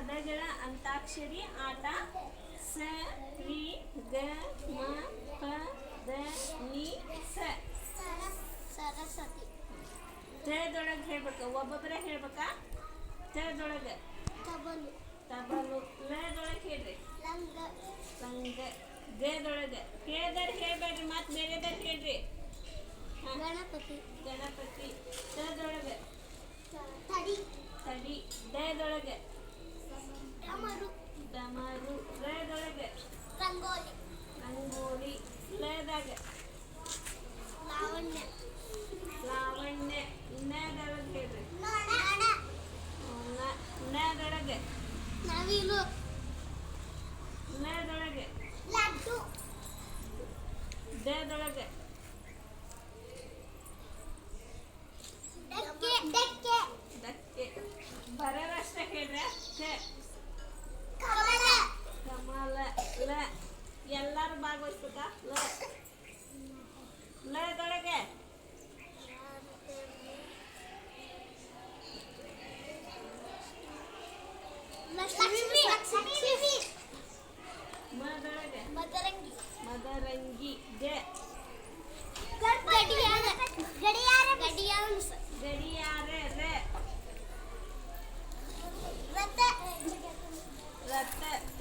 ಪದಗಳ ಅಂತಾಕ್ಷರಿ ಆಟ. ಸ ರಿ ಗ ಮ ಪ ದ ನಿ ಸ. ಸರಸ್ವತಿ. ತದೊಳಗೆ ಹೇಳ್ಬೇಕು, ಒಬ್ಬೊಬ್ಬರೇ ಹೇಳ್ಬೇಕಾ? ತದೊಳಗೆ ತಬಲು. ತಬಲು. ಲದೊಳಗೆ ಹೇಳ್ರಿ ಲಂಗ. ಸಂಗ. ಗದೊಳಗೆ ಕೇಳಿದಾರೆ ಹೇಳ್ಬೇಡ್ರಿ, ಮತ್ತೆ ಬೇರೆದಾರು ಹೇಳ್ರಿ. ಗಣಪತಿ. ಗಣಪತಿ. ತದೊಳಗೆ ತಡಿ. ತಡಿ. ದದೊಳಗೆ ಡಮರು. ಡಮರು. ರದೊಳಗೆ ರಂಗೋಲಿ. ರಂಗೋಲಿ. ಲದಾಗ ಲಾವಣ್ಯ. ಲಾವಣ್ಯ. ನದೊಳಗೆ ಹೇಳ್ರಿ ನೊಣ. ನದೊಳಗೆ ನವಿಲು. ಲದೊಳಗೆ ಲಡ್ಡು. ದದೊಳಗೆ ಡಕ್ಕೆ. ಡಕ್ಕೆ. ದಕ್ಕೆ. ಬರರಷ್ಟ ಹೇಳ್ರ. ಕಮಲ. ಕಮಲ. ಲ. ಎಲ್ಲರೂ ಭಾಗವಹಿಸ್ಬೇಕಾ? ಲ. ಲದೊಳಗೆ ಲಕ್ಷ್ಮಿ. ಲಕ್ಷ್ಮಿ. ಮದೊಳಗೆ ಮದರಂಗಿ. ಮದರಂಗಿ. ಗ. ಗಡಿಯಾರ. ಗಡಿಯಾರ. ಗಡಿಯಾರ. ಗಡಿಯಾರ. ರ. ರಥ. ರಥ.